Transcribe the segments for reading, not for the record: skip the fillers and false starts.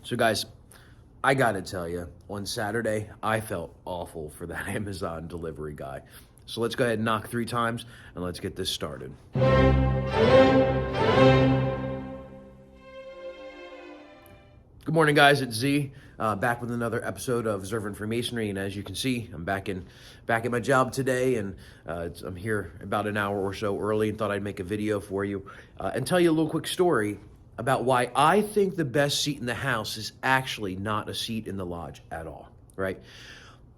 So guys, I gotta tell you, on Saturday, I felt awful for that Amazon delivery guy. So let's go ahead and knock 3 times and let's get this started. Good morning, guys. It's Z, back with another episode of Observant Freemasonry. And as you can see, I'm back at my job today, and I'm here about an hour or so early, and thought I'd make a video for you and tell you a little quick story about why I think the best seat in the house is actually not a seat in the lodge at all. Right?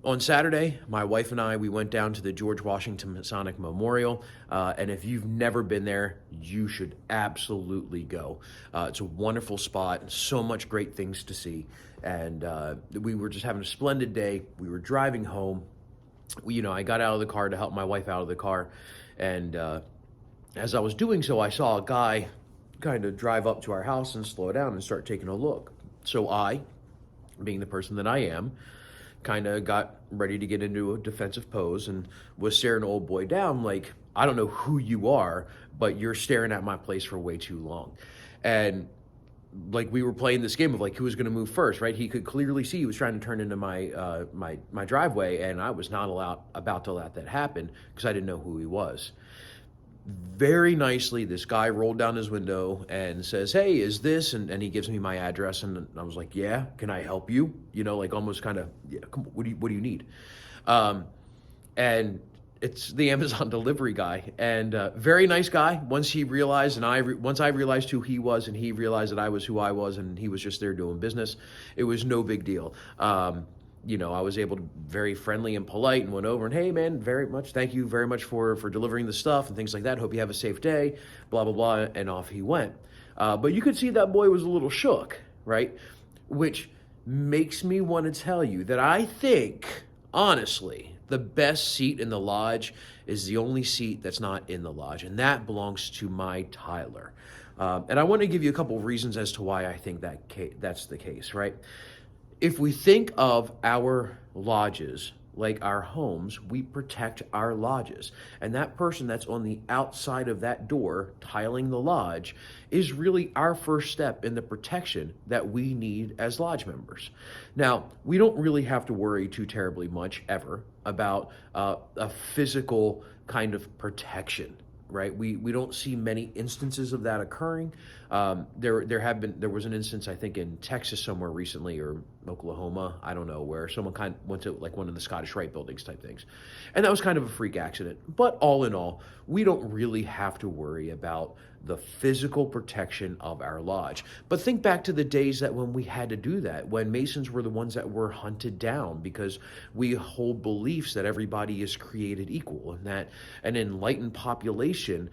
On Saturday, my wife and I, we went down to the George Washington Masonic Memorial, and if you've never been there, you should absolutely go. It's a wonderful spot, so much great things to see, and we were just having a splendid day. We were driving home. I got out of the car to help my wife out of the car, and as I was doing so, I saw a guy kind of drive up to our house and slow down and start taking a look. So I, being the person that I am, kind of got ready to get into a defensive pose and was staring old boy down like, I don't know who you are, but you're staring at my place for way too long. And like, we were playing this game of like, who was going to move first, right? He could clearly see he was trying to turn into my driveway, and I was not about to let that happen because I didn't know who he was. Very nicely, this guy rolled down his window and says, "Hey, is this?" And he gives me my address, and I was like, "Yeah, can I help you?" Like almost kind of, "Yeah, come, what do you need?" And it's the Amazon delivery guy, and very nice guy. Once he realized, once I realized who he was, and he realized that I was who I was, and he was just there doing business, it was no big deal. I was able to very friendly and polite and went over and, "Hey man, thank you very much for delivering the stuff and things like that. Hope you have a safe day, blah, blah, blah." And off he went. But you could see that boy was a little shook, right? Which makes me want to tell you that I think, honestly, the best seat in the lodge is the only seat that's not in the lodge, and that belongs to my Tyler. And I want to give you a couple of reasons as to why I think that's the case, right? If we think of our lodges like our homes, we protect our lodges. And that person that's on the outside of that door tiling the lodge is really our first step in the protection that we need as lodge members. Now, we don't really have to worry too terribly much ever about a physical kind of protection. Right, we don't see many instances of that occurring. There was an instance, I think, in Texas somewhere recently, or Oklahoma, I don't know, where someone kind of went to like one of the Scottish Rite buildings type things, and that was kind of a freak accident. But all in all, we don't really have to worry about the physical protection of our lodge. But think back to the days that when we had to do that, when Masons were the ones that were hunted down because we hold beliefs that everybody is created equal, and that an enlightened population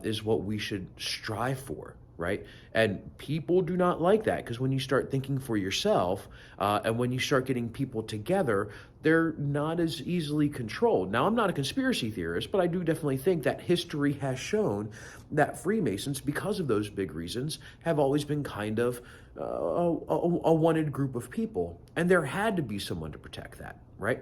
is what we should strive for. Right? And people do not like that, because when you start thinking for yourself and when you start getting people together, they're not as easily controlled. Now, I'm not a conspiracy theorist, but I do definitely think that history has shown that Freemasons, because of those big reasons, have always been kind of a wanted group of people. And there had to be someone to protect that, right?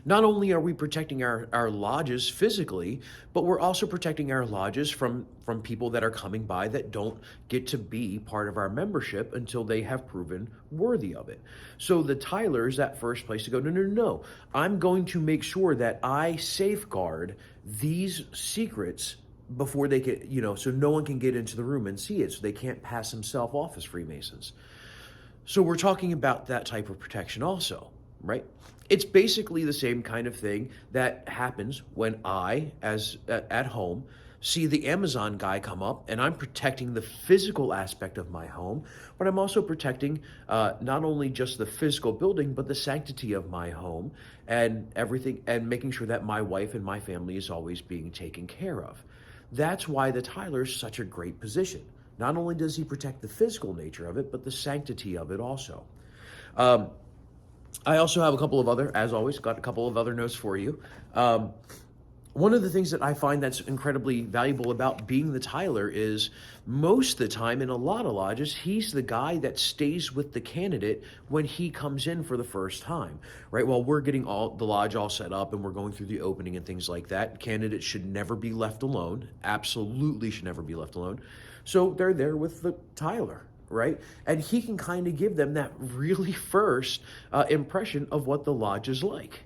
Not only are we protecting our lodges physically, but we're also protecting our lodges from people that are coming by that don't get to be part of our membership until they have proven worthy of it. So the Tyler is that first place to go, no. I'm going to make sure that I safeguard these secrets before they get, so no one can get into the room and see it, so they can't pass themselves off as Freemasons. So we're talking about that type of protection also, right? It's basically the same kind of thing that happens when I, at home, see the Amazon guy come up, and I'm protecting the physical aspect of my home, but I'm also protecting not only just the physical building, but the sanctity of my home and everything, and making sure that my wife and my family is always being taken care of. That's why the Tyler is such a great position. Not only does he protect the physical nature of it, but the sanctity of it also. I also have a couple of other notes for you. One of the things that I find that's incredibly valuable about being the Tyler is most of the time in a lot of lodges, he's the guy that stays with the candidate when he comes in for the first time, right? While we're getting the lodge all set up and we're going through the opening and things like that, candidates should never be left alone. Absolutely should never be left alone. So they're there with the Tyler, right? And he can kind of give them that really first impression of what the lodge is like.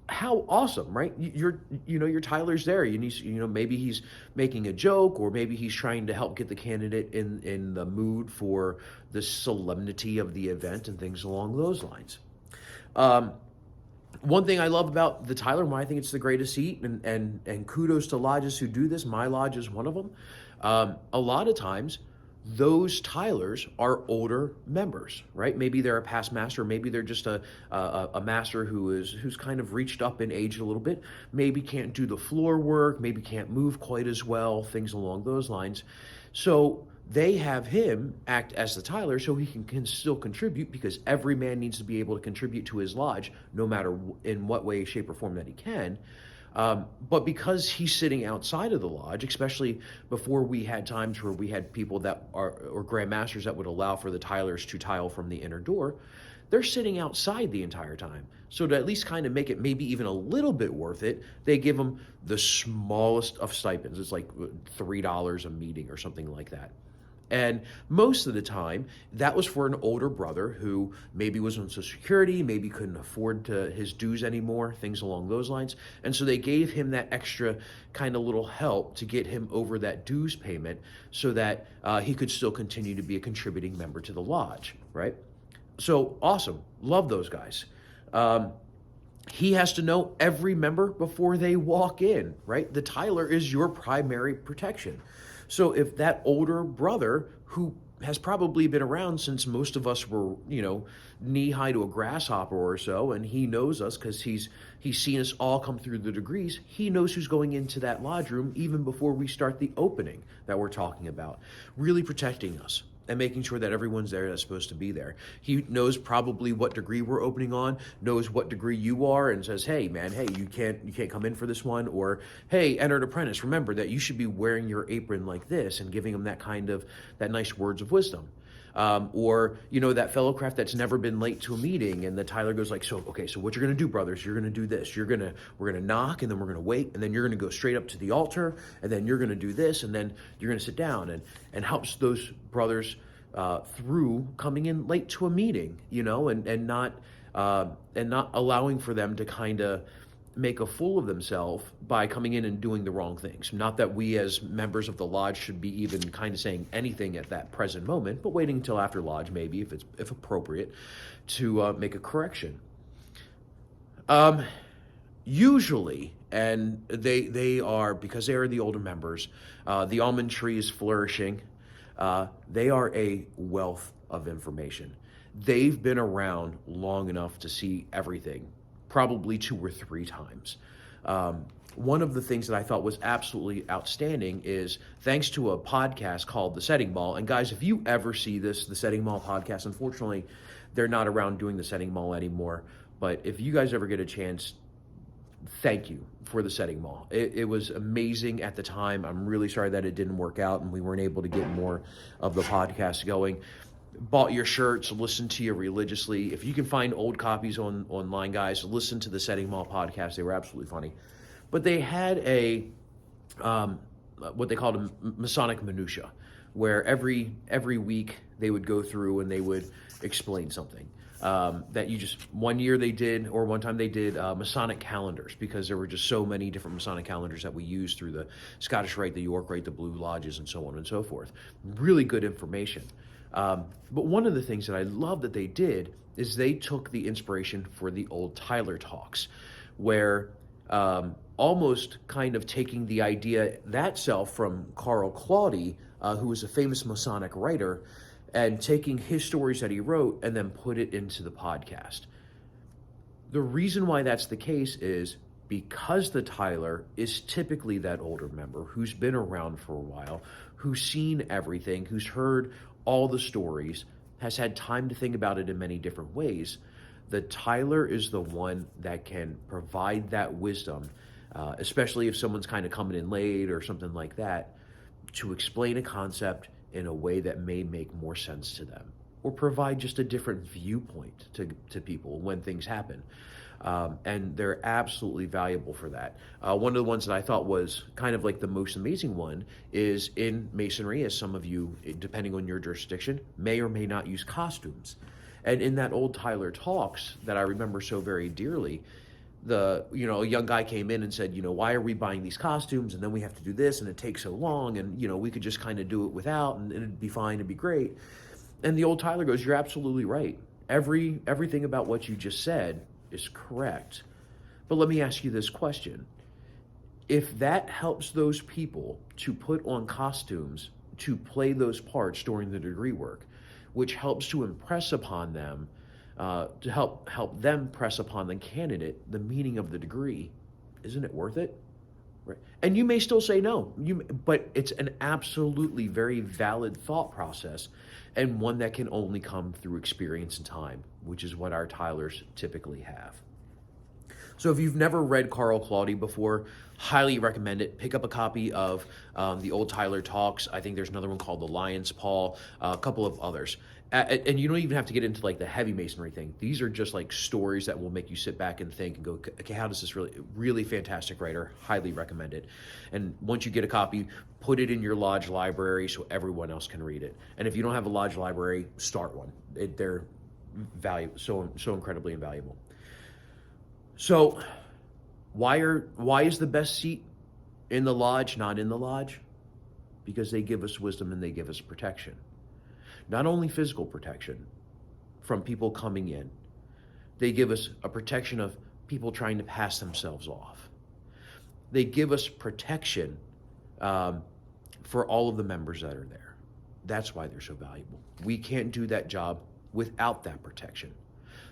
How awesome, right? Your Tyler's there. Maybe he's making a joke, or maybe he's trying to help get the candidate in the mood for the solemnity of the event and things along those lines. One thing I love about the Tyler, why I think it's the greatest seat, and kudos to lodges who do this. My lodge is one of them. A lot of times, those Tylers are older members, right? Maybe they're a past master, maybe they're just a master who's kind of reached up in age a little bit, maybe can't do the floor work, maybe can't move quite as well, things along those lines. So they have him act as the Tyler so he can still contribute, because every man needs to be able to contribute to his lodge, no matter in what way, shape, or form that he can. But because he's sitting outside of the lodge, especially before we had times where we had people or grandmasters that would allow for the Tylers to tile from the inner door, they're sitting outside the entire time. So to at least kind of make it maybe even a little bit worth it, they give them the smallest of stipends. It's like $3 a meeting or something like that. And most of the time, that was for an older brother who maybe was on Social Security, maybe couldn't afford his dues anymore, things along those lines. And so they gave him that extra kind of little help to get him over that dues payment so that he could still continue to be a contributing member to the lodge, right? So awesome. Love those guys. He has to know every member before they walk in, right? The Tyler is your primary protection. So if that older brother, who has probably been around since most of us were, knee high to a grasshopper or so, and he knows us because he's seen us all come through the degrees, he knows who's going into that lodge room even before we start the opening that we're talking about, really protecting us and making sure that everyone's there that's supposed to be there. He knows probably what degree we're opening on, knows what degree you are, and says, hey man, you can't come in for this one, or hey, entered apprentice, remember that you should be wearing your apron like this, and giving them that nice words of wisdom. Or that fellow craft that's never been late to a meeting, and the Tyler goes like, so what you're gonna do, brothers, you're gonna do this, we're gonna knock, and then we're gonna wait, and then you're gonna go straight up to the altar, and then you're gonna do this, and then you're gonna sit down, and helps those brothers through coming in late to a meeting, and not allowing for them to kind of make a fool of themselves by coming in and doing the wrong things. Not that we as members of the lodge should be even kind of saying anything at that present moment, but waiting until after lodge, maybe if appropriate, to make a correction. Usually, and they are, because they are the older members, the almond tree is flourishing. They are a wealth of information. They've been around long enough to see everything, probably 2 or 3 times. One of the things that I thought was absolutely outstanding is, thanks to a podcast called The Setting Ball, and guys, if you ever see the Setting Ball podcast, unfortunately, they're not around doing the Setting Ball anymore, but if you guys ever get a chance, thank you for the Setting Ball. It was amazing at the time. I'm really sorry that it didn't work out and we weren't able to get more of the podcast going. Bought your shirts, listened to you religiously. If you can find old copies online, guys, listen to the Setting Ball podcast. They were absolutely funny. But they had what they called a Masonic minutia, where every week they would go through and they would explain something. That one time they did Masonic calendars, because there were just so many different Masonic calendars that we used through the Scottish Rite, the York Rite, the Blue Lodges, and so on and so forth. Really good information. But one of the things that I love that they did is they took the inspiration for the old Tyler talks, where almost kind of taking the idea that self from Carl Claudy, who was a famous Masonic writer, and taking his stories that he wrote and then put it into the podcast. The reason why that's the case is because the Tyler is typically that older member who's been around for a while, who's seen everything, who's heard all the stories, has had time to think about it in many different ways. The Tyler is the one that can provide that wisdom, especially if someone's kind of coming in late or something like that, to explain a concept in a way that may make more sense to them, or provide just a different viewpoint to people when things happen. And they're absolutely valuable for that. One of the ones that I thought was kind of like the most amazing one is in Masonry, as some of you, depending on your jurisdiction, may or may not use costumes. And in that old Tyler Talks that I remember so very dearly, a young guy came in and said, why are we buying these costumes, and then we have to do this, and it takes so long, and we could just kind of do it without, and it'd be fine, it'd be great. And the old Tyler goes, you're absolutely right. Everything about what you just said is correct. But let me ask you this question. If that helps those people to put on costumes to play those parts during the degree work, which helps to impress upon them, to help them press upon the candidate the meaning of the degree, isn't it worth it? Right. And you may still say no, but it's an absolutely very valid thought process, and one that can only come through experience and time, which is what our Tylers typically have. So if you've never read Carl Claudy before, highly recommend it. Pick up a copy of the old Tyler Talks. I think there's another one called The Lion's Paw, a couple of others. And you don't even have to get into like the heavy masonry thing. These are just like stories that will make you sit back and think and go, okay, how does this really fantastic writer, highly recommend it. And once you get a copy, put it in your lodge library so everyone else can read it. And if you don't have a lodge library, start one. They're so incredibly invaluable. So why is the best seat in the lodge not in the lodge? Because they give us wisdom and they give us protection. Not only physical protection from people coming in, they give us a protection of people trying to pass themselves off. They give us protection for all of the members that are there. That's why they're so valuable. We can't do that job without that protection.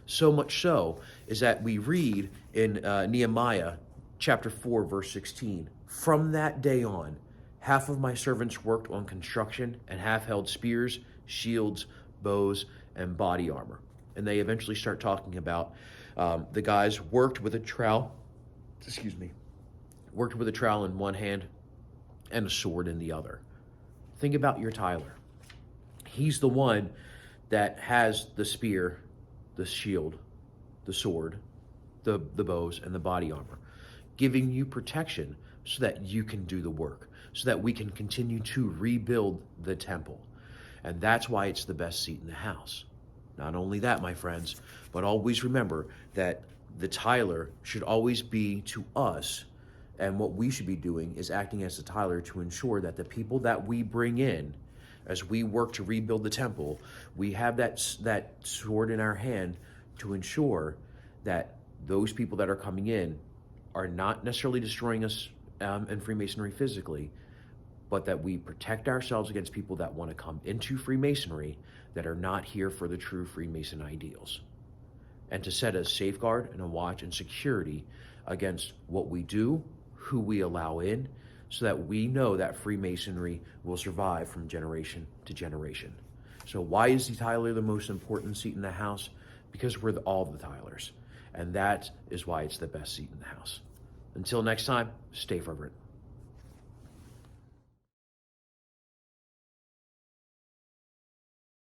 So much so is that we read in Nehemiah chapter 4, verse 16, from that day on, half of my servants worked on construction and half held spears, shields, bows, and body armor. And they eventually start talking about the guys worked with a trowel, worked with a trowel in one hand and a sword in the other. Think about your Tyler. He's the one that has the spear, the shield, the sword, the bows, and the body armor, giving you protection so that you can do the work, so that we can continue to rebuild the temple. And that's why it's the best seat in the house. Not only that, my friends, but always remember that the Tyler should always be to us, and what we should be doing is acting as the Tyler to ensure that the people that we bring in, as we work to rebuild the temple, we have that sword in our hand to ensure that those people that are coming in are not necessarily destroying us in Freemasonry physically, but that we protect ourselves against people that want to come into Freemasonry that are not here for the true Freemason ideals. And to set a safeguard and a watch and security against what we do, who we allow in, so that we know that Freemasonry will survive from generation to generation. So why is the Tyler the most important seat in the house? Because we're all the Tylers. And that is why it's the best seat in the house. Until next time, stay fervent.